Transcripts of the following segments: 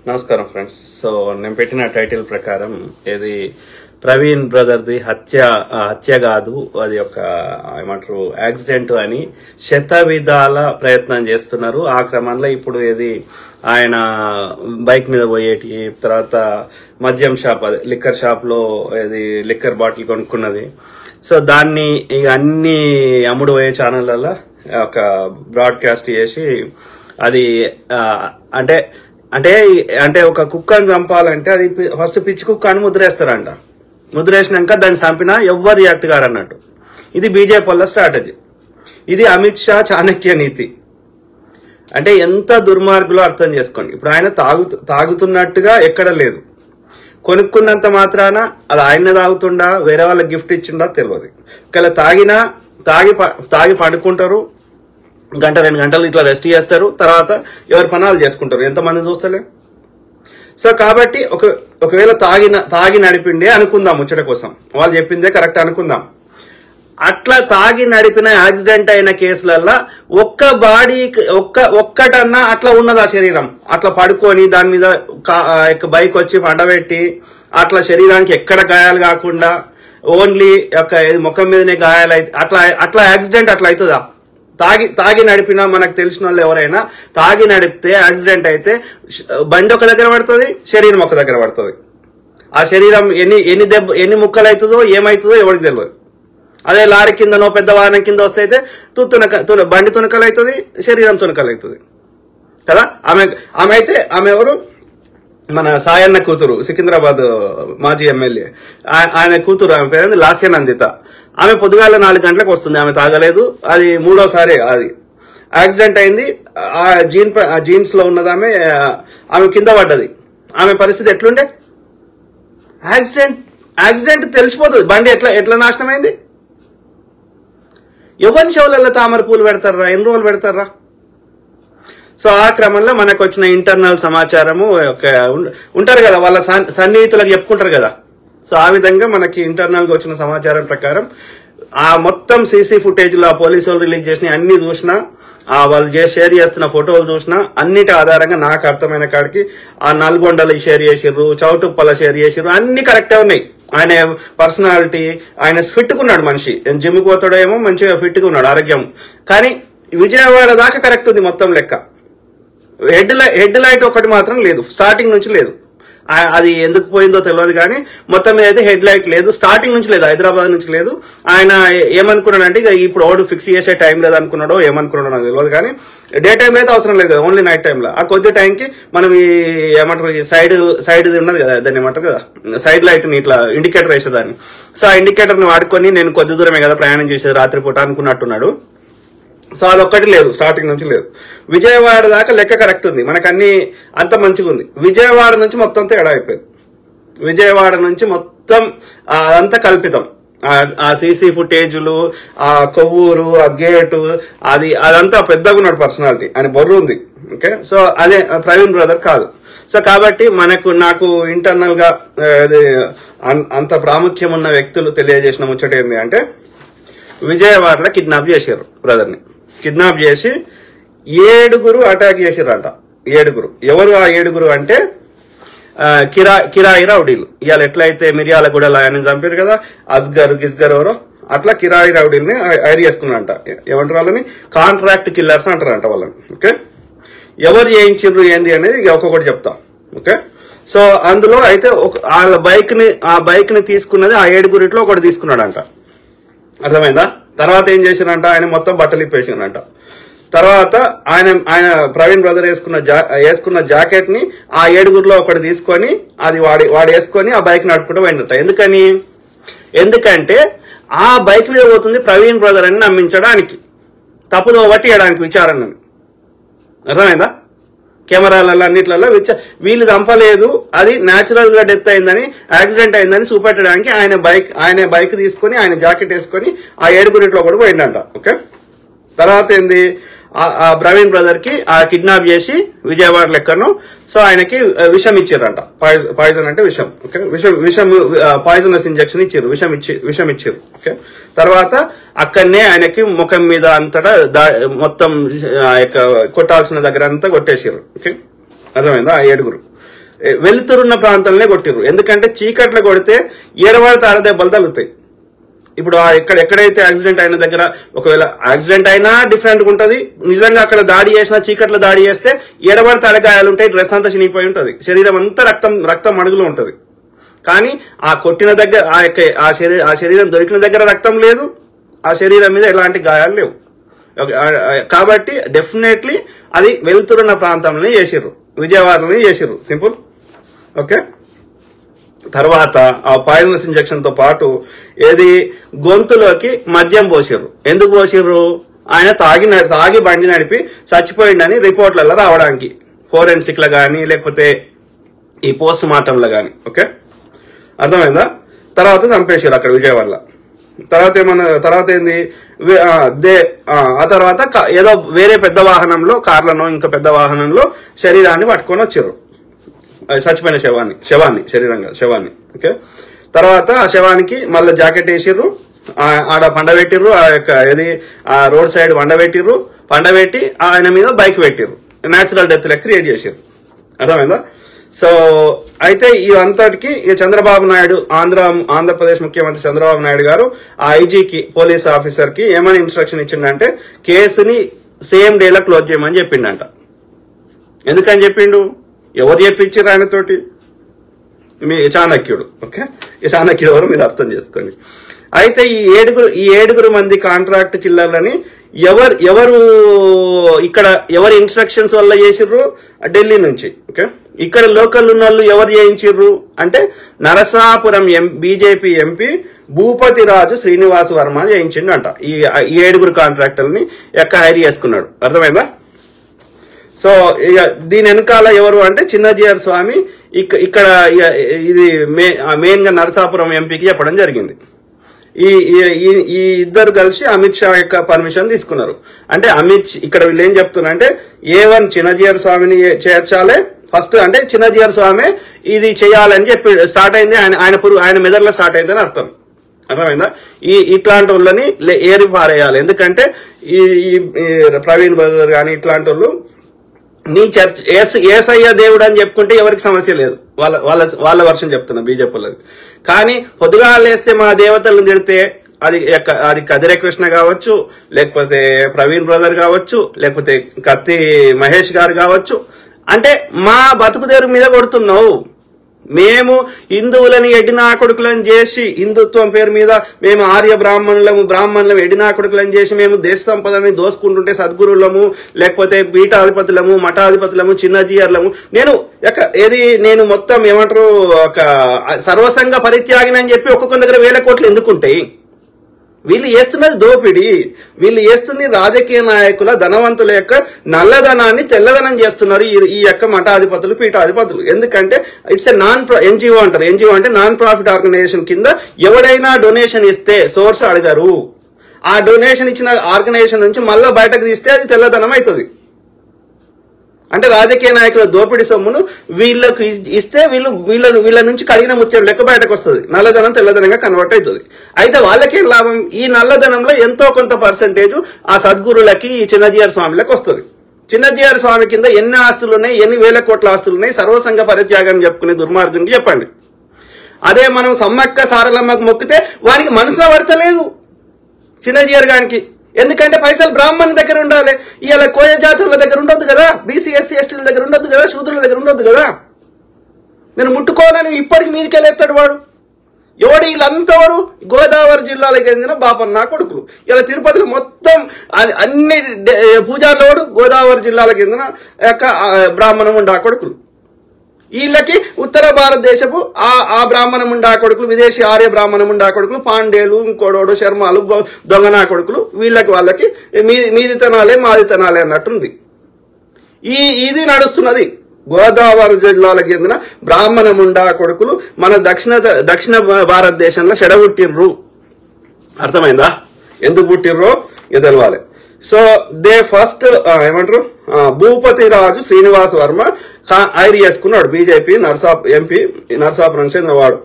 నమస్కారం friends. So నేను పెట్టిన టైటిల్ ప్రకారం ఇది ప్రవీణ్ బ్రదర్ది హత్య కాదు, అది ఒక ఏమంటారు యాక్సిడెంట్ అని శత విధాల ప్రయత్నం చేస్తున్నారు. ఆ క్రమంలో ఇప్పుడు ఇది ఆయన బైక్ మీద పోయేటి, తర్వాత మద్యం షాప్ అది లిక్కర్ షాప్ లో ఇది లిక్కర్ బాటిల్ కొనుక్కున్నది. సో దాన్ని ఇక అన్ని అమ్ముడు పోయే ఛానళ్లలో ఒక బ్రాడ్కాస్ట్ చేసి అది అంటే అంటే అంటే ఒక కుక్కను చంపాలంటే అది ఫస్ట్ పిచ్చి కుక్క అని ముద్రేస్తారంట. ముద్రేసినాక దాన్ని చంపినా ఎవ్వరు రియాక్ట్ కారన్నట్టు. ఇది బీజేపీ వాళ్ళ స్ట్రాటజీ. ఇది అమిత్ షా చాణక్య నీతి. అంటే ఎంత దుర్మార్గులో అర్థం చేసుకోండి. ఇప్పుడు ఆయన తాగుతున్నట్టుగా ఎక్కడ లేదు. కొనుక్కున్నంత మాత్రాన అది ఆయన తాగుతుండా వేరే వాళ్ళకి గిఫ్ట్ ఇచ్చిండా తెలియదు. ఒకవేళ తాగి పండుకుంటారు, గంట 2 గంటలు ఇట్లా రెస్ట్ చేస్తారు, తర్వాత ఎవరి పనాలు చేసుకుంటారు. ఎంతమంది చూస్తలే. సో కాబట్టి ఒకవేళ తాగి నడిపిండే అనుకుందాం, ముచ్చట కోసం వాళ్ళు చెప్పిందే కరెక్ట్ అనుకుందాం. అట్లా తాగి నడిపిన యాక్సిడెంట్ అయిన కేసులల్లో ఒక్కటన్నా అట్లా ఉన్నది. ఆ శరీరం అట్లా పడుకొని దాని మీద బైక్ వచ్చి పండబెట్టి అట్లా శరీరానికి ఎక్కడ గాయాలు కాకుండా ఓన్లీ ముఖం మీదనే గాయాలు అయితే అట్లా యాక్సిడెంట్ అట్లా అవుతుందా? తాగి నడిపినా మనకు తెలిసిన వాళ్ళు ఎవరైనా తాగి నడిపితే యాక్సిడెంట్ అయితే బండి ఒక దగ్గర పడుతుంది, శరీరం ఒక దగ్గర పడుతుంది. ఆ శరీరం ఎన్ని ముక్కలు అవుతుందో ఏమవుతుందో ఎవరికి తెలియదు. అదే లారీ కిందనో పెద్ద వాహనం కింద వస్తే అయితే బండి తునకలు అవుతుంది, శరీరం తునకలు అవుతుంది కదా. ఆమె ఎవరు? మన సాయన్న కూతురు, సికింద్రాబాద్ మాజీ ఎమ్మెల్యే. ఆయన కూతురు, ఆమె పేరు లాస్యనందిత. ఆమె పొద్దుగాల 4 గంటలకు వస్తుంది. ఆమె తాగలేదు. అది 3వసారి అది యాక్సిడెంట్ అయింది. ఆ జీన్స్ లో ఉన్నది ఆమె కింద పడ్డది. ఆమె పరిస్థితి ఎట్లుండే? యాక్సిడెంట్ తెలిసిపోతుంది. బండి ఎట్లా నాశనమైంది. ఎవరి చెవులలో తామర పూలు పెడతారా? ఎన్ని రోజులు పెడతారా? సో ఆ క్రమంలో మనకు వచ్చిన ఇంటర్నల్ సమాచారము ఉంటారు కదా, వాళ్ళ సన్నిహితులకు చెప్పుకుంటారు కదా. సో ఆ విధంగా మనకి ఇంటర్నల్ గా వచ్చిన సమాచారం ప్రకారం ఆ మొత్తం సీసీ ఫుటేజ్ లో పోలీసు వాళ్ళు రిలీజ్ చేసిన అన్ని చూసినా, వాళ్ళు షేర్ చేస్తున్న ఫోటోలు చూసినా, అన్నిటి ఆధారంగా నాకు అర్థమైన కాడికి ఆ నల్గొండలు షేర్ చేసిర్రు, చౌటుప్పల షేర్ చేసిర్రు, అన్ని కరెక్టే ఉన్నాయి. ఆయన పర్సనాలిటీ, ఆయన ఫిట్ గా ఉన్నాడు మనిషి. జిమ్కి పోతాడో ఏమో, మంచిగా ఫిట్ గా ఉన్నాడు, ఆరోగ్యం. కానీ విజయవాడ దాకా కరెక్ట్ ఉంది మొత్తం లెక్క. హెడ్ లైట్ ఒకటి మాత్రం లేదు, స్టార్టింగ్ నుంచి లేదు. అది ఎందుకు పోయిందో తెలియదు కానీ మొత్తం మీద అయితే హెడ్ లైట్ లేదు, స్టార్టింగ్ నుంచి లేదు, హైదరాబాద్ నుంచి లేదు. ఆయన ఏమనుకున్నాడంటే ఇక ఇప్పుడు ఓడు ఫిక్స్ చేసే టైం లేదు అనుకున్నాడో ఏమనుకున్నాడో నాకు తెలియదు. కానీ డే టైంలో అయితే అవసరం లేదు, ఓన్లీ నైట్ టైంలో. ఆ కొద్ది టైంకి మనం ఏమంటారు సైడ్ ఉన్నది కదా, దాన్ని ఏమంటారు కదా, సైడ్ లైట్ ని ఇట్లా ఇండికేటర్ వేసేదాన్ని. సో ఆ ఇండికేటర్ ని వాడుకొని నేను కొద్ది దూరమే కదా ప్రయాణం చేసేది రాత్రిపూట అనుకున్నట్టున్నాడు. సో అదొక్కటి లేదు, స్టార్టింగ్ నుంచి లేదు. విజయవాడ దాకా లెక్క కరెక్ట్ ఉంది, మనకు అన్ని అంత మంచిగా ఉంది. విజయవాడ నుంచి మొత్తం తేడా అయిపోయింది. విజయవాడ నుంచి మొత్తం అదంతా కల్పితం. ఆ సీసీ ఫుటేజ్లు, ఆ కొవ్వూరు, ఆ గేటు, అదంతా పెద్దగా ఉన్నాడు పర్సనాలిటీ, ఆయన బొర్రు ఉంది. ఓకే, సో అదే ప్రవీణ్ బ్రదర్ కాదు. సో కాబట్టి నాకు ఇంటర్నల్ గా అంత ప్రాముఖ్యం ఉన్న వ్యక్తులు తెలియజేసిన ముచ్చట ఏంది అంటే, విజయవాడలో కిడ్నాప్ చేశారు బ్రదర్ ని. కిడ్నాప్ చేసి 7 అటాక్ చేసిరంట. 7. ఎవరు ఆ 7 అంటే కిరాయి రౌడీలు. ఇవాళ ఎట్లయితే మిర్యాలగూడలో ఆయన చంపారు కదా, గిస్గర్ ఎవరో, అట్లా కిరాయి రౌడీల్ని హైర్ చేసుకున్నారంట. ఏమంటారు వాళ్ళని? కాంట్రాక్ట్ కిల్లర్స్ అంటారంట వాళ్ళని. ఓకే, ఎవరు చేయించిండ్రు ఏంది అనేది ఒక్కొక్కటి చెప్తాం. ఓకే, సో అందులో అయితే ఆ బైక్ ని తీసుకున్నది ఆ 7 ఒకటి తీసుకున్నాడంట. అర్థమైందా? తర్వాత ఏం చేసినంట, ఆయన మొత్తం బట్టలు ఇప్పేసినంట. తర్వాత ఆయన ప్రవీణ్ బ్రదర్ వేసుకున్న జాకెట్ ని ఆ 7 ఒకటి తీసుకొని అది వాడు వేసుకొని ఆ బైక్ నడుపుకుంటూ పోయినట్ట. ఎందుకంటే ఆ బైక్ మీద పోతుంది ప్రవీణ్ బ్రదర్ అని నమ్మించడానికి, తప్పుదో పట్టియడానికి విచారణని. అర్థమైందా? కెమెరాలలో అన్నిట్లలో వీళ్ళు చంపలేదు, అది న్యాచురల్ గా డెత్ అయిందని, యాక్సిడెంట్ అయిందని చూపెట్టడానికి ఆయన బైక్ తీసుకొని ఆయన జాకెట్ వేసుకొని ఆ 7 కూడా పోయిందంట. ఓకే, తర్వాత ఏంది, ఆ ప్రవీణ్ బ్రదర్ కి ఆ కిడ్నాప్ చేసి విజయవాడ లెక్కను సో ఆయనకి విషం ఇచ్చారంట. పాయిజన్ అంటే విషం. ఓకే, పాయిజనస్ ఇంజెక్షన్ ఇచ్చారు, విషం ఇచ్చారు. ఓకే, తర్వాత అక్కడనే ఆయనకి ముఖం మీద అంతటా మొత్తం కొట్టాల్సిన దగ్గర అంతా కొట్టేసారు. ఓకే, అర్థమైందా? ఆ 7. వెలుతురున్న ప్రాంతంలోనే కొట్టిర్రు. ఎందుకంటే చీకట్లో కొడితే ఏడవాడితే ఆడదెబ్బలు తగులుతాయి. ఇప్పుడు ఎక్కడైతే యాక్సిడెంట్ అయిన దగ్గర ఒకవేళ యాక్సిడెంట్ అయినా డిఫరెంట్ ఉంటది, నిజంగా అక్కడ దాడి చేసినా చీకట్లో దాడి చేస్తే ఏడబడితే అడగాయాలు ఉంటాయి, డ్రెస్ అంతా చినిగిపోయి ఉంటది, శరీరం అంతా రక్తం అడుగులో ఉంటది. కానీ ఆ కొట్టిన దగ్గర ఆ శరీరం దొరికిన దగ్గర రక్తం లేదు, ఆ శరీరం మీద ఎలాంటి గాయాలు లేవు. కాబట్టి డెఫినెట్లీ అది వెలుతురున్న ప్రాంతంలోనే చేసిర్రు, విజయవాడలోనే చేసిర్రు. సింపుల్. ఓకే. తర్వాత ఆ పాయిజనస్ ఇంజెక్షన్ తో పాటు ఏది గొంతులోకి మద్యం పోసిర్రు. ఎందుకు పోసిర్రు? ఆయన తాగి బండి నడిపి చచ్చిపోయిండని రిపోర్ట్లలో రావడానికి, ఫోరెన్సిక్ లో గానీ లేకపోతే ఈ పోస్ట్ మార్టంలో గానీ. ఓకే, అర్థమైందా? తర్వాత చంపేసారు అక్కడ విజయవాడలో. తర్వాత ఏంది, ఆ తర్వాత ఏదో వేరే పెద్ద వాహనంలో, కార్లను ఇంకా పెద్ద వాహనంలో శరీరాన్ని పట్టుకొని వచ్చారు, చచ్చిపోయిన శవాన్ని. ఓకే. తర్వాత ఆ శవానికి మళ్ళీ జాకెట్ వేసిర్రు, ఆడ పండబెట్టిర్రు, ఆ రోడ్ సైడ్ పండబెట్టి ఆయన మీద బైక్ పెట్టిర్రు, న్యాచురల్ డెత్ లెక్క క్రియేట్ చేసిర్రు. అర్థమైందా? సో అయితే ఈ అంతటికి చంద్రబాబు నాయుడు, ఆంధ్రప్రదేశ్ ముఖ్యమంత్రి చంద్రబాబు నాయుడు గారు ఆ ఐజీకి, పోలీస్ ఆఫీసర్ కి ఏమని ఇన్స్ట్రక్షన్ ఇచ్చిండంటే కేసుని సేమ్ డేలో క్లోజ్ చేయమని చెప్పిండంట. ఎందుకని చెప్పిండు? ఎవరు చెప్పించారు ఆయనతోటి? మీ చాణక్యుడు. ఓకే, ఈ చాణక్యుడు ఎవరు మీరు అర్థం చేసుకోండి. అయితే ఈ ఏడుగురు మంది కాంట్రాక్ట్ కిల్లర్లని ఎవరి ఇన్స్ట్రక్షన్స్ వల్ల చేసిర్రు? ఢిల్లీ నుంచి. ఓకే, ఇక్కడ లోకల్ ఉన్న వాళ్ళు ఎవరు చేయించిర్రు అంటే నరసాపురం బీజేపీ ఎంపీ భూపతి రాజు శ్రీనివాస్ వర్మ చేయించిండు అంట. ఈ ఏడుగురు కాంట్రాక్టర్ని హైర్ చేసుకున్నాడు. అర్థమైందా? సో ఇక దీని వెనకాల ఎవరు అంటే చిన్నజీఆర్ స్వామి ఇక్కడ ఇది మెయిన్ గా నరసాపురం ఎంపీకి చెప్పడం జరిగింది. ఈ ఇద్దరు కలిసి అమిత్ షా యొక్క పర్మిషన్ తీసుకున్నారు. అంటే ఇక్కడ వీళ్ళు ఏం చెప్తున్నారు అంటే A1 చిన్నజీఆర్ స్వామిని చేర్చాలి ఫస్ట్, అంటే చిన్నజీఆర్ స్వామి ఇది చేయాలని చెప్పి స్టార్ట్ అయింది, ఆయన మెదడులో స్టార్ట్ అయిందని అర్థం. అర్థమైందా? ఇట్లాంటి వాళ్ళని ఏరి పారేయాలి. ఎందుకంటే ఈ ప్రవీణ్ బ్రదర్ కానీ ఇట్లాంటి వాళ్ళు నీ చర్చ్ ఏసయ్య దేవుడు అని చెప్పుకుంటే ఎవరికి సమస్య లేదు, వాళ్ళ వర్షం చెప్తున్నా బీజేపీ వాళ్ళది. కానీ పొద్దుగా లేస్తే మా దేవతలను తిడితే అది కదిరే కృష్ణ కావచ్చు, లేకపోతే ప్రవీణ్ బ్రదర్ కావచ్చు, లేకపోతే కత్తి మహేష్ గారు కావచ్చు, అంటే మా బతుకుదేరు మీద కొడుతున్నావు. మేము హిందువులని ఎడినా కొడుకులను చేసి, హిందుత్వం పేరు మీద మేము ఆర్య బ్రాహ్మణులము ఎడినా కొడుకులను చేసి మేము దేశ సంపదని దోసుకుంటుంటే సద్గురులము, లేకపోతే పీఠాధిపతులము, మఠాధిపతులము, చిన్నజీయర్లము, నేను మొత్తం ఏమంటారు ఒక సర్వసంగ పరిత్యాగినని చెప్పి ఒక్కొక్క దగ్గర 1000 కోట్లు ఎందుకుంటాయి? వీళ్ళు చేస్తున్నది దోపిడీ, వీళ్ళు చేస్తుంది రాజకీయ నాయకుల, ధనవంతుల యొక్క నల్లధనాన్ని తెల్లధనం చేస్తున్నారు ఈ యొక్క మఠాధిపతులు, పీఠాధిపతులు. ఎందుకంటే ఇట్స్ ఎన్జిఓ అంటారు. ఎన్జిఓ అంటే నాన్ ప్రాఫిట్ ఆర్గనైజేషన్ కింద ఎవడైనా డొనేషన్ ఇస్తే సోర్స్ అడగరు. ఆ డొనేషన్ ఇచ్చిన ఆర్గనైజేషన్ నుంచి మళ్ళీ బయటకు తీస్తే అది తెల్లధనం అవుతుంది. అంటే రాజకీయ నాయకుల దోపిడీ సొమ్మును వీళ్ళకు ఇస్తే వీళ్ళ నుంచి కడిగిన ముత్యం లెక్క బయటకు వస్తుంది, నల్లధనం తెల్లధనంగా కన్వర్ట్ అవుతుంది. అయితే వాళ్ళకేం లాభం? ఈ నల్లధనంలో ఎంతో కొంత పర్సెంటేజ్ ఆ సద్గురులకి, ఈ చిన్నజీఆర్ స్వామిలకు వస్తుంది. చిన్నజీఆర్ స్వామి కింద ఎన్ని ఆస్తులు ఉన్నాయి, ఎన్ని 1000 కోట్ల ఆస్తులు ఉన్నాయి, సర్వసంగ పరిత్యాగం చెప్పుకునే దుర్మార్గునికి చెప్పండి. అదే మనం సమ్మక్క సారలమ్మకు మొక్కితే వానికి మనసులో పడతలేదు చిన్నజీఆర్ గారికి. ఎందుకంటే పైసలు బ్రాహ్మణ్ దగ్గర ఉండాలి, ఇవాళ కోయ జాతుల దగ్గర ఉండొద్దు కదా, బీసీ ఎస్సీ ఎస్టీల దగ్గర ఉండొద్దు కదా, శూద్రుల దగ్గర ఉండొద్దు కదా. నేను ముట్టుకోనని ఇప్పటికి మీదికెళ్ళేస్తాడు వాడు. ఎవడు వీళ్ళంతా వాడు? గోదావరి జిల్లాలకు చెందిన బాపన్న కొడుకులు. ఇలా తిరుపతిలో మొత్తం అన్ని పూజార్లోడు గోదావరి జిల్లాలకు చెందిన బ్రాహ్మణ ముండా కొడుకులు. వీళ్ళకి ఉత్తర భారతదేశపు ఆ బ్రాహ్మణ ముండా కొడుకులు, విదేశీ ఆర్య బ్రాహ్మణ ముండా కొడుకులు, పాండేలు, ఇంకోడోడు, శర్మాలు, దొంగనా కొడుకులు, వాళ్ళకి మీది తనాలే మాది తనాలే అన్నట్టుంది. ఇది నడుస్తున్నది. గోదావరి జిల్లాలకు చెందిన బ్రాహ్మణ ముండా కొడుకులు మన దక్షిణ భారతదేశంలో చెడగొట్టిర్రు. అర్థమైందా? ఎందుకు పుట్టిర్రో ఇది తెలవాలి. సో దే ఫస్ట్ ఏమంటారు, భూపతి రాజు శ్రీనివాస్ వర్మ హైర్ చేసుకున్నాడు బీజేపీ ఎంపీ, నరసాపురం చెందినవాడు.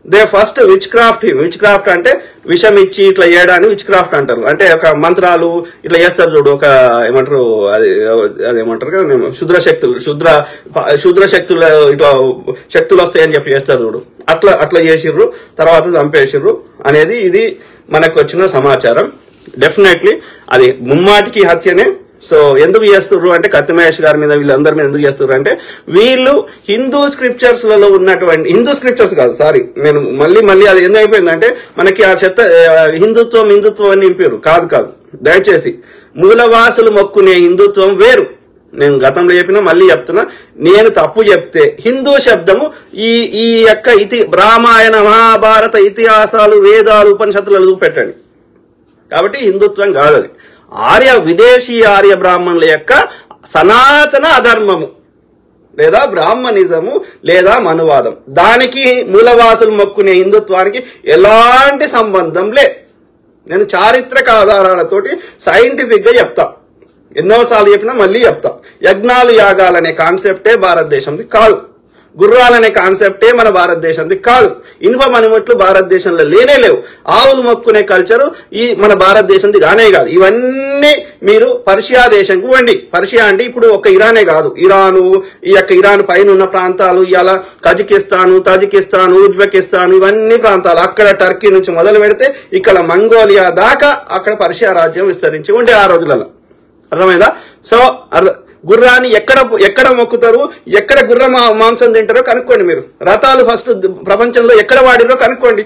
దే ఫస్ట్ విచ్ క్రాఫ్ట్ అంటే విషం ఇచ్చి ఇట్లా చేయడాన్ని విచ్ క్రాఫ్ట్ అంటారు. అంటే ఒక మంత్రాలు ఇట్లా చేస్తారు చూడు, ఒక ఏమంటారు అదేమంటారు కదా, శుద్ర శక్తులు ఇట్లా శక్తులు వస్తాయని చెప్పి చేస్తారు చూడు, అట్లా చేసిర్రు, తర్వాత చంపేసిర్రు అనేది ఇది మనకు వచ్చిన సమాచారం. డెఫినెట్లీ అది ముమ్మాటికి హత్యనే. సో ఎందుకు చేస్తుర్రు అంటే కత్తి మహేష్ గారి మీద వీళ్ళందరి మీద ఎందుకు చేస్తుర్రు అంటే వీళ్ళు హిందూ స్క్రిప్చర్స్ లలో ఉన్నటువంటి, హిందూ స్క్రిప్చర్స్ కాదు సారీ, నేను మళ్ళీ అది ఎందుకు అయిపోయిందంటే మనకి ఆ చెత్త హిందుత్వం అని నింపారు. కాదు, దయచేసి మూలవాసులు మొక్కునే హిందుత్వం వేరు. నేను గతంలో చెప్పినా మళ్ళీ చెప్తున్నా, నేను తప్పు చెప్తే హిందూ శబ్దము ఈ యొక్క రామాయణ మహాభారత ఇతిహాసాలు వేదాలు ఉపనిషత్తులలో పెట్టండి. కాబట్టి హిందుత్వం కాదు అది, విదేశీ ఆర్య బ్రాహ్మణుల యొక్క సనాతన అధర్మము లేదా బ్రాహ్మణిజము లేదా మనువాదం. దానికి మూలవాసులు మొక్కునే హిందుత్వానికి ఎలాంటి సంబంధం లే. నేను చారిత్రక ఆధారాలతోటి సైంటిఫిక్ గా చెప్తా, ఎన్నోసార్లు చెప్పినా మళ్ళీ చెప్తా. యజ్ఞాలు యాగాలనే కాన్సెప్టే భారతదేశంది కాదు, గుర్రాలనే కాన్సెప్టే మన భారతదేశంది కాదు, ఇనుప మణిముట్లు భారతదేశంలో లేవు, ఆవులు మొక్కునే కల్చరు ఈ మన భారతదేశంది కానే కాదు. ఇవన్నీ మీరు పర్షియా దేశంకు వండి, పర్షియా అంటే ఇప్పుడు ఒక ఇరానే కాదు, ఇరాను, ఈ యొక్క ఇరాన్ పైన ఉన్న ప్రాంతాలు, ఇవాళ కజకిస్తాను, తజికిస్తాను, ఉజ్బెకిస్తాన్, ఇవన్నీ ప్రాంతాలు, అక్కడ టర్కీ నుంచి మొదలు పెడితే ఇక్కడ మంగోలియా దాకా అక్కడ పర్షియా రాజ్యం విస్తరించి ఉండే ఆ రోజులలో. అర్థమైందా? సో గుర్రాన్ని ఎక్కడ మొక్కుతారు, ఎక్కడ గుర్ర మాంసం తింటారో కనుక్కోండి. మీరు రథాలు ఫస్ట్ ప్రపంచంలో ఎక్కడ వాడిరో కనుక్కోండి.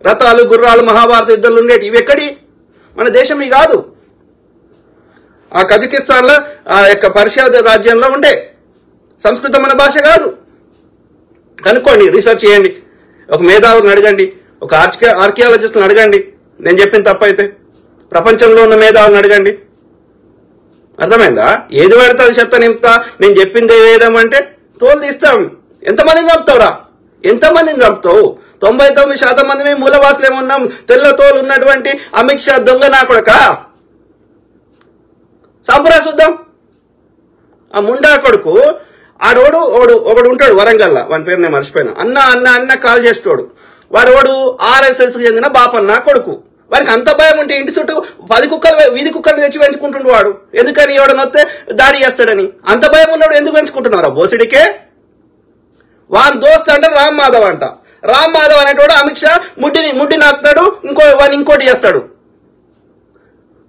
రథాలు, గుర్రాలు మహాభారత యుద్ధాలు ఉండేవి, ఇవి ఎక్కడి మన దేశం ఇవి కాదు. ఆ కజకిస్తాన్ లో ఆ యొక్క పర్షియా రాజ్యంలో ఉండే సంస్కృతం మన భాష కాదు. కనుక్కోండి, రీసెర్చ్ చేయండి, ఒక మేధావులను అడగండి, ఒక ఆర్కియాలజిస్ట్ని అడగండి. నేను చెప్పిన తప్పైతే ప్రపంచంలో ఉన్న మేధావులను అడగండి. అర్థమైందా? ఏది పడితే అది చెత్త నింపుతా, నేను చెప్పింది వేయడం అంటే తోలు తీస్తాం. ఎంతమందిని చంపుతావురా, ఎంతమందిని చంపుతావు? 99% మంది మేము మూలవాసులు ఏమన్నాం, తెల్ల తోలు ఉన్నటువంటి అమిత్ షా దొంగ నా కొడక సంపురా చూద్దాం. ఆ ముండా కొడుకు ఒకడు ఉంటాడు వరంగల్లా, వాని పేరు నేను మర్చిపోయినా, అన్న కాల్ చేసేటోడు, వాడు RSS కి చెందిన బాపన్న కొడుకు. వారికి అంత భయం ఉంటే ఇంటి చుట్టూ 10 కుక్కలు, వీధి కుక్కలు తెచ్చి పెంచుకుంటుండు వాడు. ఎందుకని? ఎవడనొస్తే దాడి చేస్తాడని. అంత భయం ఉన్నాడు ఎందుకు పెంచుకుంటున్నారా బోసిడికే? వాని దోస్త్ అంటే రామ్ మాధవ్ అంట. రామ్ మాధవ్ అనేటోడు అమిత్ షా ముడ్డి నాకుతాడు, ఇంకోటి చేస్తాడు.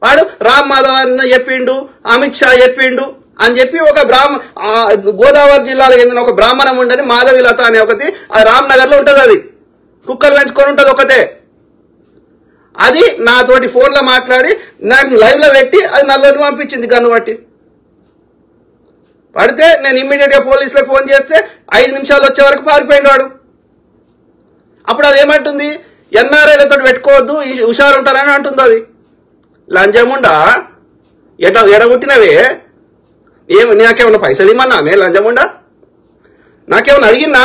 వాడు రామ్ మాధవ్ అని చెప్పిండు, అమిత్ షా చెప్పిండు అని చెప్పి ఒక గోదావరి జిల్లాలో చెందిన ఒక బ్రాహ్మణం ఉండని మాధవిలత అనే ఒకటి, అది రామ్నగర్ లో ఉంటది. అది కుక్కలు పెంచుకొని ఉంటది ఒకతే. అది నాతోటి ఫోన్ లో మాట్లాడి నాకు లైవ్ లో పెట్టి అది నల్లోకి పంపించింది గన్ను పట్టి. పడితే నేను ఇమ్మీడియట్ గా పోలీసులకు ఫోన్ చేస్తే 5 నిమిషాలు వచ్చే వరకు పారిపోయింది వాడు. అప్పుడు అది ఏమంటుంది, NRIలతో పెట్టుకోవద్దు, హుషారు ఉంటారని అంటుంది. అది లంజముండా ఎడగొట్టినవే, నాకేమన్నా పైసలు ఇమ్మన్నా? నేను లంజముండా నాకేమన్నా అడిగినా?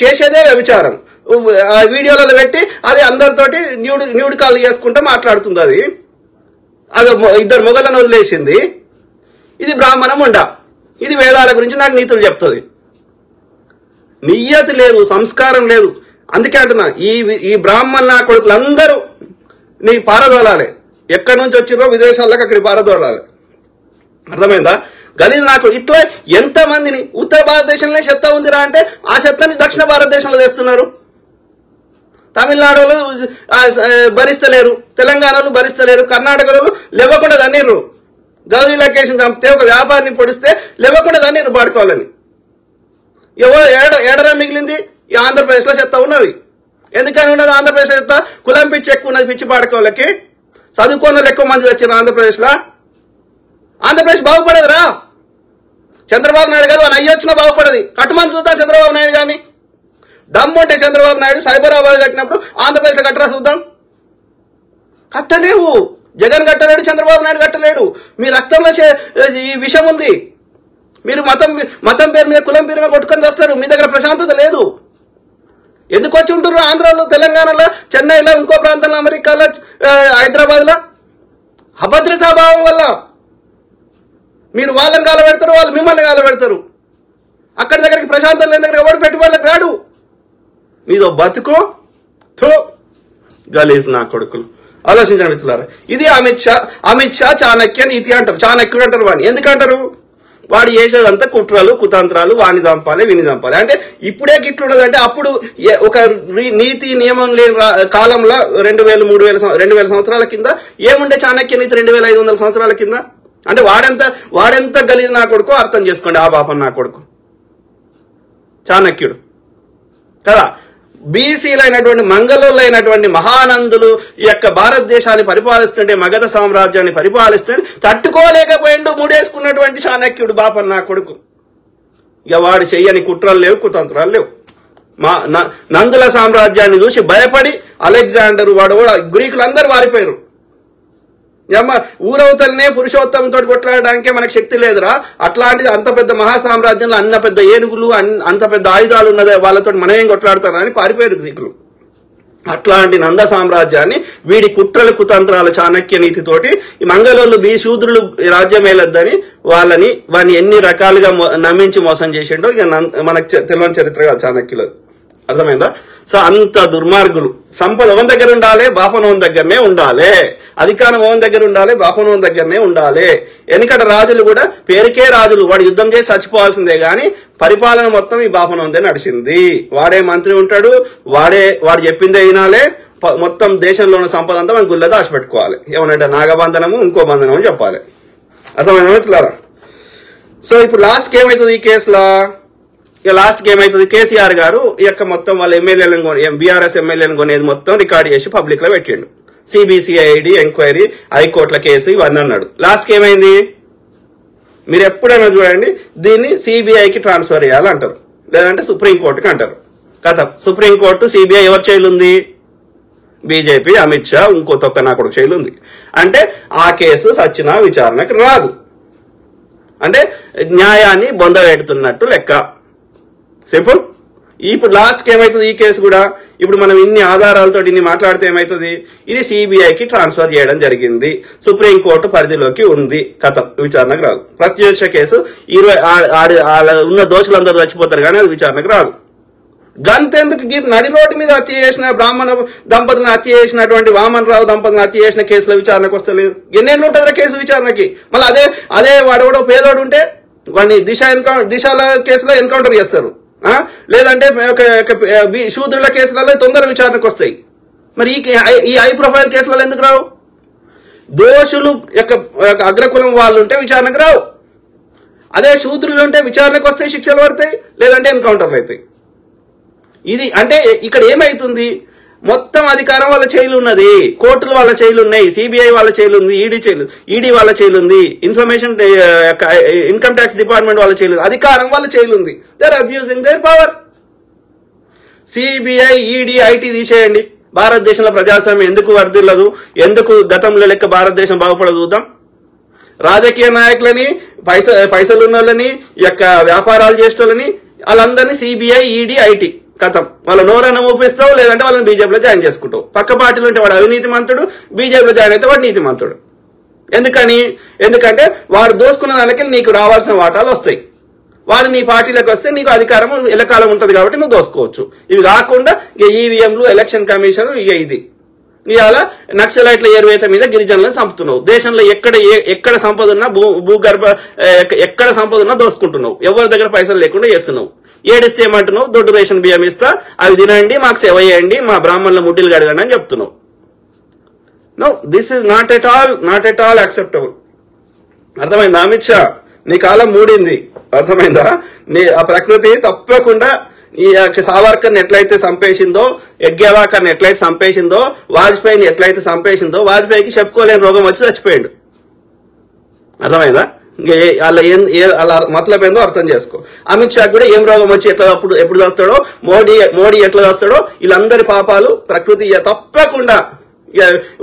చేసేదే వ్యభిచారం. వీడియోలలో పెట్టి అది అందరితోటి న్యూడ్ కాల్ చేసుకుంటూ మాట్లాడుతుంది. అది 2 మొగలను వదిలేసింది. ఇది బ్రాహ్మణం ఉండ, ఇది వేదాల గురించి నాకు నీతులు చెప్తుంది. నియ్యత లేదు, సంస్కారం లేదు. అందుకే అంటున్నా, ఈ బ్రాహ్మణ కొడుకులందరూ నీ పారదోలాలి. ఎక్కడి నుంచి వచ్చిరో విదేశాలకు అక్కడికి పారదోలాలి. అర్థమైందా? గలీజ్ నాకు ఇట్లా ఎంతమందిని ఉత్తర భారతదేశంలో చెత్త ఉందిరా అంటే ఆ చెత్తని దక్షిణ భారతదేశంలో తెస్తున్నారు. తమిళనాడులో భరిస్తలేరు, తెలంగాణలో భరిస్తలేరు, కర్ణాటకలో లేవకుండా దన్నీరు. గౌరీ లొకేషన్ చంపితే ఒక వ్యాపారిని పొడిస్తే లేవకుండా దన్నీరు పాడుకోవాలని. ఏడరా మిగిలింది? ఈ ఆంధ్రప్రదేశ్ లో చెత్త ఉన్నది. ఎందుకని ఉన్నది ఆంధ్రప్రదేశ్ చెత్త? కులం పిచ్చి ఎక్కువ ఉన్నది పిచ్చి పాడుకోవాలకి. చదువుకున్న ఎక్కువ మంది వచ్చిన ఆంధ్రప్రదేశ్ లో. ఆంధ్రప్రదేశ్ బాగుపడేదిరా. చంద్రబాబు నాయుడు కదా అని అయ్యొచ్చినా బాగుపడది. కట్టుమని చూద్దాం చంద్రబాబు నాయుడు గాని. దమ్ముంటే చంద్రబాబు నాయుడు సైబరాబాద్ కట్టినప్పుడు ఆంధ్రప్రదేశ్ లో కట్టరా చూద్దాం. కట్టలేవు. జగన్ కట్టలేడు, చంద్రబాబు నాయుడు కట్టలేడు. మీ రక్తంలో ఈ విషం ఉంది. మీరు మతం పేరు మీద, కులం పేరు మీద కొట్టుకొని వస్తారు. మీ దగ్గర ప్రశాంతత లేదు. ఎందుకు వచ్చి ఉంటున్నారు ఆంధ్రాలో, తెలంగాణలో, చెన్నైలో, ఇంకో ప్రాంతంలో, అమెరికాలో, హైదరాబాద్ లో? అభద్రతాభావం వల్ల మీరు వాళ్ళని కాలబెడతారు, వాళ్ళు మిమ్మల్ని కాలబెడతారు. అక్కడి దగ్గరికి ప్రశాంతం లేని దగ్గర ఎవడు పెట్టుబడులకు రాడు. మీదో బతుకు థూ గలీజ్ నా కొడుకులు. ఆలోచించండి మిత్రులారా. ఇది అమిత్ షా చాణక్య నీతి అంటారు. చాణక్యుడు అంటారు వాడిని. ఎందుకంటారు? వాడు చేసేదంతా కుట్రలు కుతంత్రాలు, వాణి చంపాలి వీని చంపాలి. అంటే ఇప్పుడే గిట్లుండదంటే అప్పుడు ఒక నీతి నియమం లేని కాలంలో 2000 సంవత్సరాల కింద ఏముండే చాణక్య నీతి 2500 సంవత్సరాల కింద? అంటే వాడెంత గలీజ్ నా కొడుకు అర్థం చేసుకోండి. ఆ పాపం నా కొడుకు చాణక్యుడు కదా. బీసీలైనటువంటి మంగళులైనటువంటి మహానందులు ఈ యొక్క భారతదేశాన్ని పరిపాలిస్తుంటే, మగధ సామ్రాజ్యాన్ని పరిపాలిస్తుంటే తట్టుకోలేకపోయిండు ముడేసుకున్నటువంటి చాణక్యుడు బాపన్ నా కొడుకు. ఇక వాడు చెయ్యని కుట్రలు లేవు, కుతంత్రాలు లేవు. నందుల సామ్రాజ్యాన్ని చూసి భయపడి అలెగ్జాండర్ వాడు కూడా గ్రీకులందరూ వారిపోయారు. ఊరవతలనే పురుషోత్తంతో కొట్లాడడానికే మనకు శక్తి లేదురా, అట్లాంటిది అంత పెద్ద మహాసామ్రాజ్యంలో అన్న పెద్ద ఏనుగులు అంత పెద్ద ఆయుధాలు ఉన్నదే వాళ్ళతో మనం ఏం కొట్లాడతారా అని పారిపోయారు గ్రీకులు. అట్లాంటి నంద సామ్రాజ్యాన్ని వీడి కుట్రలు కుతంత్రాల చాణక్య నీతితోటి ఈ మంగళూరు శూద్రులు రాజ్యం ఏలొద్దని వాడిని ఎన్ని రకాలుగా నమ్మించి మోసం చేసిండో ఇక మనకు తెలియని చరిత్ర చాణక్యులు. అర్థమైందా? సో అంత దుర్మార్గులు. సంపద ఓన్ దగ్గర ఉండాలి, బాపనోన్ దగ్గరనే ఉండాలి. అధికారం ఓన్ దగ్గర ఉండాలి, బాపనోన్ దగ్గరనే ఉండాలి. ఎందుకంటే రాజులు కూడా పేరుకే రాజులు, వాడు యుద్ధం చేసి చచ్చిపోవాల్సిందే గాని పరిపాలన మొత్తం ఈ బాపనోందే నడిచింది. వాడే మంత్రి ఉంటాడు, వాడు చెప్పిందే వినాలే. మొత్తం దేశంలో ఉన్న సంపద అంతా మనం గుళ్ళ దాచిపెట్టుకోవాలి. ఏమనంటే నాగబంధనము ఇంకో బంధనం అని చెప్పాలి. అర్థమైందా మిత్రులారా? సో ఇప్పుడు లాస్ట్కి ఏమవుతుంది ఈ కేసులో? ఇక లాస్ట్కి ఏమవుతుంది? కేసీఆర్ గారు ఈ యొక్క మొత్తం వాళ్ళ ఎమ్మెల్యేలను బీఆర్ఎస్ ఎమ్మెల్యేలను కొనేది మొత్తం రికార్డు చేసి పబ్లిక్ లో పెట్టిండు. సిబిసిఐడి ఎంక్వైరీ, హైకోర్టుల కేసు ఇవన్నీ అన్నాడు. లాస్ట్కి ఏమైంది? మీరు ఎప్పుడైనా చూడండి, దీన్ని సిబిఐకి ట్రాన్స్ఫర్ చేయాలంటారు, లేదంటే సుప్రీంకోర్టుకి అంటారు. కథ సుప్రీంకోర్టు సిబిఐ ఎవరి చేయిలు ఉంది? బీజేపీ, అమిత్ షా, ఇంకో తొక్క నా కొడుకు చేయిలు ఉంది. అంటే ఆ కేసు సచ్చినా విచారణకు రాదు. అంటే న్యాయాన్ని బొందబెడుతున్నట్టు లెక్క. సింపుల్. ఇప్పుడు లాస్ట్కి ఏమవుతుంది? ఈ కేసు కూడా ఇప్పుడు మనం ఇన్ని ఆధారాలతో ఇన్ని మాట్లాడితే ఏమవుతుంది? ఇది సిబిఐకి ట్రాన్స్ఫర్ చేయడం జరిగింది, సుప్రీంకోర్టు పరిధిలోకి ఉంది, కథం, విచారణకు రాదు. ప్రత్యక్ష కేసు 20 ఉన్న దోషులందరూ చచ్చిపోతారు కానీ అది విచారణకు రాదు. గంతెందుకు నడి రోడ్డు మీద హత్య చేసిన బ్రాహ్మణ దంపతులను హత్య చేసినటువంటి వామన్ రావు దంపతులను హత్య చేసిన కేసుల విచారణకు వస్తలేదు. ఎన్నేళ్ళు ఉంటుందా కేసు విచారణకి? మళ్ళీ అదే వాడెవడో పేదోడు ఉంటే వాడిని దిశల కేసులో ఎన్కౌంటర్ చేస్తారు, లేదంటే శూద్రుల కేసులలో తొందర విచారణకు వస్తాయి. మరి ఈ హై ప్రొఫైల్ కేసులలో ఎందుకు రావు? దోషులు యొక్క అగ్రకులం వాళ్ళు ఉంటే విచారణకు రావు. అదే శూద్రులు ఉంటే విచారణకు వస్తాయి, శిక్షలు పడతాయి, లేదంటే ఎన్కౌంటర్లు అవుతాయి. ఇది అంటే ఇక్కడ ఏమైతుంది? మొత్తం అధికారం వాళ్ళ చేయిలు ఉన్నది, కోర్టులు వాళ్ళ చేయిలు ఉన్నాయి, సిబిఐ వాళ్ళ చేయిలు ఉంది, ఈడీ వాళ్ళ చేయిలు ఉంది, ఇన్ఫర్మేషన్ ఇన్కమ్ ట్యాక్స్ డిపార్ట్మెంట్ వాళ్ళ చేయిలు, అధికారం వాళ్ళ చేయిలు ఉంది. They are abusing their power. CBI, ED, IT తీసేయండి. భారతదేశంలో ప్రజాస్వామ్యం ఎందుకు వర్ధిల్లదు? ఎందుకు గతంలో లెక్క భారతదేశం బాగుపడదు చూద్దాం. రాజకీయ నాయకులని, పైసలు ఉన్న వాళ్ళని, యొక్క వ్యాపారాలు చేసేటోళ్ళని వాళ్ళందరినీ సిబిఐ, ఈడీ, ఐటీ కథం. వాళ్ళ నోరన్న ఊపిస్తావు, లేదంటే వాళ్ళని బీజేపీలో జాయిన్ చేసుకుంటావు. పక్క పార్టీలు ఉంటే వాడు అవినీతి మంతుడు, బీజేపీలో జాయిన్ అయితే వాడు నీతి మంతుడు. ఎందుకంటే వాడు దోసుకున్న దానికి నీకు రావాల్సిన వాటాలు వస్తాయి. వాడు నీ పార్టీలోకి వస్తే నీకు అధికారం ఎల్లకాలం ఉంటుంది కాబట్టి నువ్వు దోసుకోవచ్చు. ఇవి కాకుండా ఇక ఈవీఎంలు, ఎలక్షన్ కమిషన్, ఇక ఇది ఇవాళ నక్సలైట్ల ఏరువేత మీద గిరిజనులను చంపుతున్నావు. దేశంలో ఎక్కడ సంపద ఉన్నా భూగర్భ ఎక్కడ సంపద ఉన్నా దోసుకుంటున్నావు. ఎవరి దగ్గర పైసలు లేకుండా చేస్తున్నావు. ఏడిస్తే ఏమంటున్నావు? దొడ్డు రేషన్ బియ్యం ఇస్తా, అవి తినండి, మాకు సేవ చేయండి, మా బ్రాహ్మణుల ముడ్డిలు గడగండి అని చెప్తున్నావు. No, this is not at all acceptable. అర్థమైందా అమిత్ షా? నీ కాలం మూడింది. అర్థమైందా? ఆ ప్రకృతి తప్పకుండా ఈ సావర్కర్ని ఎట్లయితే చంపేసిందో, యజ్ఞవాకర్ని ఎట్లయితే చంపేసిందో, వాజ్పేయిని ఎట్లయితే చంపేసిందో, వాజ్పేయికి చెప్పుకోలేని రోగం వచ్చి చచ్చిపోయాడు. అర్థమైందా? అలా మతలబ్ ఏందో అర్థం చేసుకో. అమిత్ షా కూడా ఏం రోగం వచ్చి ఎప్పుడు చస్తాడో, మోడీ ఎట్లా చస్తాడో, వీళ్ళందరి పాపాలు ప్రకృతి తప్పకుండా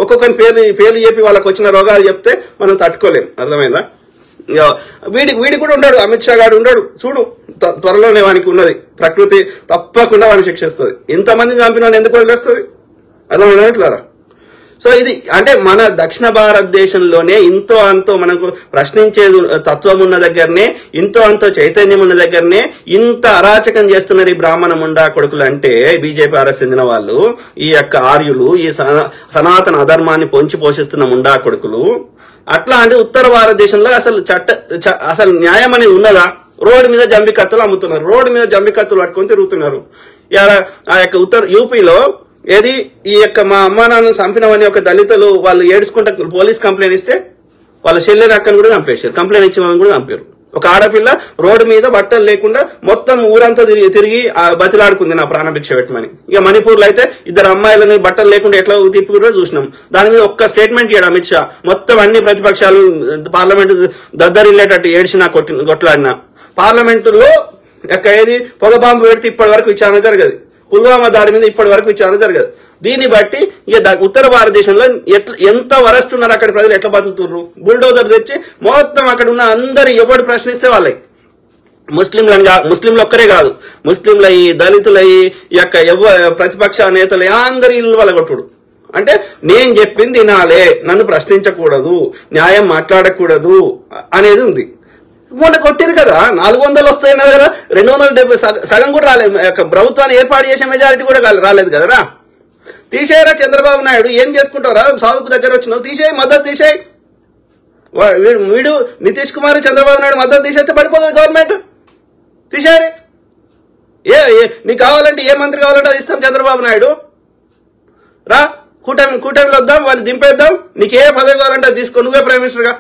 ఒక్కొక్కరి పేర్లు చెప్పి వాళ్ళకి వచ్చిన రోగాలు చెప్తే మనం తట్టుకోలేం. అర్థమైందా? వీడి కూడా ఉన్నాడు, అమిత్ షా గారు ఉన్నాడు. చూడు, త్వరలోనే వానికి ఉన్నది. ప్రకృతి తప్పకుండా వాడిని శిక్షిస్తుంది. ఇంతమంది చంపిన వాడిని ఎందుకు వదిలేస్తుంది? అర్థమైందా ఇట్లారా? సో ఇది అంటే మన దక్షిణ భారతదేశంలోనే ఇంతో అంతో మనకు ప్రశ్నించేది తత్వం ఉన్న దగ్గరనే, ఇంతో అంతో చైతన్యం ఉన్న దగ్గరనే ఇంత అరాచకం చేస్తున్నారు ఈ బ్రాహ్మణ ముండా కొడుకులు. అంటే బీజేపీ ఆర్ఎస్ చెందిన వాళ్ళు, ఈ యొక్క ఆర్యులు, ఈ సనాతన అధర్మాన్ని పొంచి పోషిస్తున్న ముండా కొడుకులు. అట్లా అంటే ఉత్తర భారతదేశంలో అసలు న్యాయం అనేది ఉన్నదా? రోడ్డు మీద జంబి కత్తులు అమ్ముతున్నారు, రోడ్డు మీద జంబి కత్తులు పట్టుకొని తిరుగుతున్నారు. ఆ యొక్క యూపీలో ఏది ఈ యొక్క మా అమ్మా నాన్నను చంపినవని ఒక దళితులు వాళ్ళు ఏడుచుకుంటా పోలీస్ కంప్లైంట్ ఇస్తే వాళ్ళ చెల్లెని అక్కని కూడా చంపేశారు, కంప్లైంట్ ఇచ్చేవాళ్ళని కూడా చంపారు. ఒక ఆడపిల్ల రోడ్డు మీద బట్టలు లేకుండా మొత్తం ఊరంతా తిరిగి బతిలాడుకుంది నా ప్రాణభిక్ష పెట్టమని. ఇక మణిపూర్ లో అయితే ఇద్దరు అమ్మాయిలని బట్టలు లేకుండా ఎట్లా తిప్పుకున్నా చూసినాం. దాని మీద ఒక్క స్టేట్మెంట్ ఇయ్యాడు అమిత్ షా. మొత్తం అన్ని ప్రతిపక్షాలు పార్లమెంట్ దద్దరిల్లేటట్టు ఏడ్చినా కొట్లాడినా. పార్లమెంటులో ఏది పొగ బాంబు పెడితే ఇప్పటి వరకు విచారణ జరగదు, పుల్వామా దాడి మీద ఇప్పటి వరకు విచారణ జరగదు. దీన్ని బట్టి ఇక ఉత్తర భారతదేశంలో ఎంత వరస్ట్ ఉన్నారు, అక్కడ ప్రజలు ఎట్లా బతుకుతున్నారు. బుల్డోజర్ తెచ్చి మొత్తం అక్కడ ఉన్న అందరు ఎవడు ప్రశ్నిస్తే వాళ్ళే, ముస్లింలు ఒక్కరే కాదు, ముస్లింలయి, దళితులయి, ఈ యొక్క ప్రతిపక్ష నేతలు అందరి ఇల్లు వాళ్ళ కొట్టుడు. అంటే నేను చెప్పింది వినాలే, నన్ను ప్రశ్నించకూడదు, న్యాయం మాట్లాడకూడదు అనేది ఉంది. మొన్న కొట్టిరు కదా, 400 వస్తాయినా కదా, 270 సగం కూడా రాలేదు. ప్రభుత్వాన్ని ఏర్పాటు చేసే మెజారిటీ కూడా రాలేదు కదరా. తీసేయరా చంద్రబాబు నాయుడు, ఏం చేసుకుంటారా? సాగుకు దగ్గర వచ్చినావు, తీసేయి, మద్దతు తీసేయి. వీడు నితీష్ కుమార్ చంద్రబాబు నాయుడు మద్దతు తీసేస్తే పడిపోతుంది గవర్నమెంట్. తీసేయరే. నీకు కావాలంటే ఏ మంత్రి కావాలంటే అది ఇస్తాం చంద్రబాబు నాయుడు. రా, కూటమిలో వద్దాం, వాళ్ళు దింపేద్దాం. నీకు ఏ పదవి కావాలంటే అది తీసుకో, నువ్వే ప్రైమ్ మినిస్టర్గా.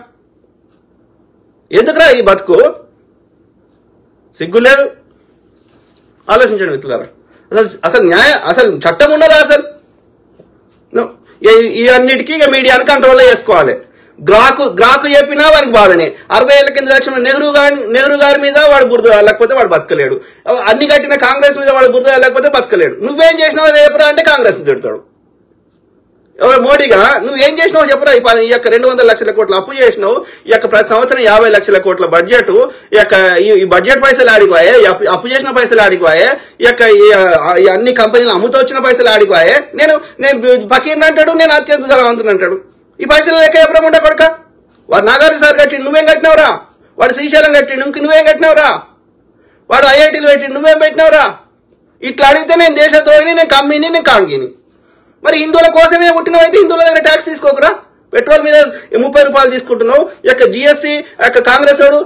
ఎందుకురా ఈ బతుకు? సిగ్గు లేదు. ఆలోచించండి మిత్రులారా. అసలు చట్టం ఉన్నదా? అసలు ఈ అన్నిటికీ ఇక మీడియాని కంట్రోల్లో చేసుకోవాలి. గ్రాకు చెప్పినా వాడికి బాధనే. 60 ఏళ్ల కింద లక్ష్యం నెహ్రూ గారి మీద వాడు బురద లేకపోతే వాడు బతకలేడు. అన్ని కట్టిన కాంగ్రెస్ మీద వాడు బురద లేకపోతే బతకలేడు. నువ్వేం చేసినావు రేపురా అంటే కాంగ్రెస్ తిడతాడు. మోడీగా నువ్వేం చేసినావు చెప్పరా? ఈ యొక్క 200 లక్షల కోట్ల అప్పు చేసినావు, ఈ యొక్క ప్రతి సంవత్సరం 50 లక్షల కోట్ల బడ్జెట్, ఈ బడ్జెట్ పైసలు ఆడిపోయే, అప్పు చేసిన పైసలు ఆడిపోయే, ఈ యొక్క అన్ని కంపెనీలు అమ్ముతూ వచ్చిన పైసలు ఆడిపోయే. నేను ఫకీర్ని అంటాడు, నేను అత్యంత ధనవంతుని అంటాడు. ఈ పైసలు లెక్క ఎప్పుడు ఉండే కొడుక? వాడు నాగార్జున సార్ కట్టిండు, నువ్వేం కట్టినవరా? వాడు శ్రీశైలం కట్టిండు, నువ్వేం కట్టినవరా? వాడు ఐఐటీలు పెట్టిండు, నువ్వేం పెట్టినవరా? ఇట్లా అడిగితే నేను దేశద్రోహిని, నేను కమ్మిని, నేను కాంగిని. మరి హిందువుల కోసమే పుట్టినవైతే హిందువుల దగ్గర ట్యాక్స్ తీసుకోకురా. పెట్రోల్ మీద 30 రూపాయలు తీసుకుంటున్నావు. యొక్క జిఎస్టీ కాంగ్రెస్ వాడు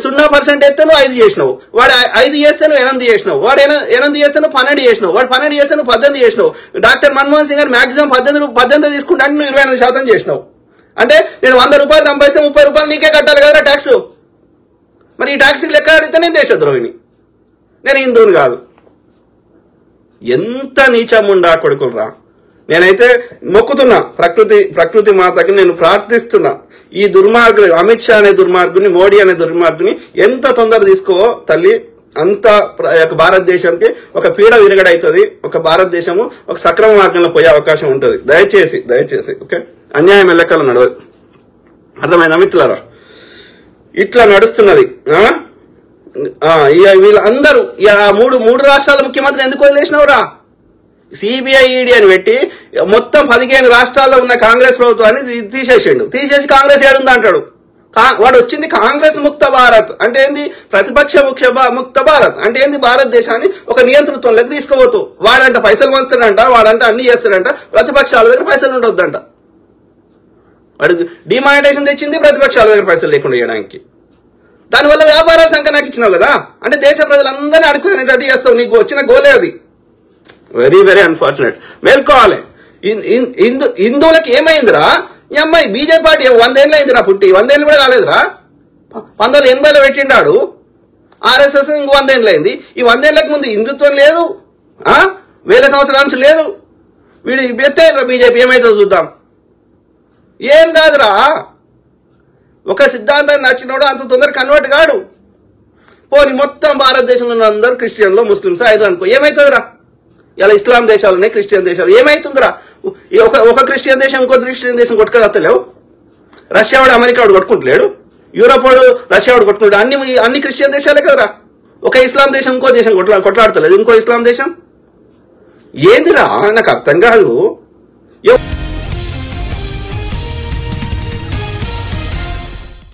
0% ఎత్తే నువ్వు 5 చేసినావు, వాడు 5 చేస్తే నువ్వు 8 చేసినావు, వాడు 8 చేస్తే నువ్వు 12 చేసినావు, వాడు 12 చేస్తే నువ్వు 18 చేసినావు. డాక్టర్ మన్మోహన్ సింగ్ గారు మాక్సిమం 18 తీసుకుంటా అంటే నువ్వు 28% చేసినావు. అంటే నేను 100 రూపాయలు సంపాదిస్తే 30 రూపాయలు నీకే కట్టాలి కదా ట్యాక్స్. మరి ఈ ట్యాక్స్ లెక్క అడిగితే నేను దేశద్రోహిని, నేను హిందువుని కాదు. ఎంత నీచముండా కొడుకులరా. నేనైతే మొక్కుతున్నా ప్రకృతి మాతకి, నేను ప్రార్థిస్తున్నా ఈ దుర్మార్గుని, అమిత్ షా అనే దుర్మార్గుని, మోడీ అనే దుర్మార్గుని ఎంత తొందర తీసుకో తల్లి, అంత భారతదేశానికి ఒక పీడ విరగడైతుంది. ఒక భారతదేశము ఒక సక్రమ మార్గంలో పోయే అవకాశం ఉంటుంది. దయచేసి ఓకే, అన్యాయం ఎల్లకాలం నడవదు. అర్థమైందా మిత్రులారా? ఇట్లా నడుస్తున్నది. వీళ్ళందరూ మూడు రాష్ట్రాల ముఖ్యమంత్రి ఎందుకు వదిలేసినవరా? సిబిఐ ఈడీ అని పెట్టి మొత్తం 15 రాష్ట్రాల్లో ఉన్న కాంగ్రెస్ ప్రభుత్వాన్ని తీసేసి కాంగ్రెస్ ఏడుందా అంటాడు. వాడు వచ్చింది కాంగ్రెస్ ముక్త భారత్ అంటే ఏంది? ప్రతిపక్ష ముక్త భారత్ అంటే ఏంది? భారతదేశాన్ని ఒక నియంతృత్వంలోకి తీసుకుపోతూ వాడంట పైసలు పంచుతాడంట, వాడంట అన్ని చేస్తాడంట, ప్రతిపక్షాల దగ్గర పైసలు ఉండొద్దంట. వాడు డిమానిటైజేషన్ తెచ్చింది ప్రతిపక్షాల దగ్గర పైసలు లేకుండా చేయడానికి. దానివల్ల వ్యాపారాలు సంఖ్య నాకు ఇచ్చినావు కదా. అంటే దేశ ప్రజలందరినీ అడుక్కునేటట్టు చేస్తావు. నీకు వచ్చిన గోలే అది. Very very unfortunate. మేల్కోవాలి. హిందువులకి ఏమైందిరా? ఈ అమ్మాయి బీజేపీ పార్టీ 100 ఏళ్ళు అయిందిరా పుట్టి, 100 ఏళ్ళు కూడా కాలేదురా. 1980లో పెట్టిండాడు. ఆర్ఎస్ఎస్ ఇంకో 100 ఏళ్ళు అయింది. ఈ 100 ఏళ్ళకి ముందు హిందుత్వం లేదు, 1000 సంవత్సరాల నుంచి లేదు. వీడు ఎత్తే బీజేపీ ఏమైతుందో చూద్దాం. ఏం కాదురా, ఒక సిద్ధాంతాన్ని నచ్చినోడు అంత తొందర కన్వర్ట్ కాడు. పోనీ మొత్తం భారతదేశంలో ఉన్న అందరూ క్రిస్టియన్లో ముస్లిమ్స్ అయినా అనుకో, ఏమైతుందిరా? ఇలా ఇస్లాం దేశాలు ఉన్నాయి, క్రిస్టియన్ దేశాలు, ఏమైతుందిరా? ఒక క్రిస్టియన్ దేశం ఇంకో క్రిస్టియన్ దేశం కొట్టుకదత్తలేవు. రష్యా వాడు అమెరికా వాడు కొట్టుకుంటలేడు, యూరోప్ వాడు రష్యా వాడు కొట్టుకుంటాడు. అన్ని క్రిస్టియన్ దేశాలే కదరా. ఒక ఇస్లాం దేశం ఇంకో దేశం కొట్లాడతలేదు, ఇంకో ఇస్లాం దేశం. ఏందిరా నాకు అర్థం కాదు.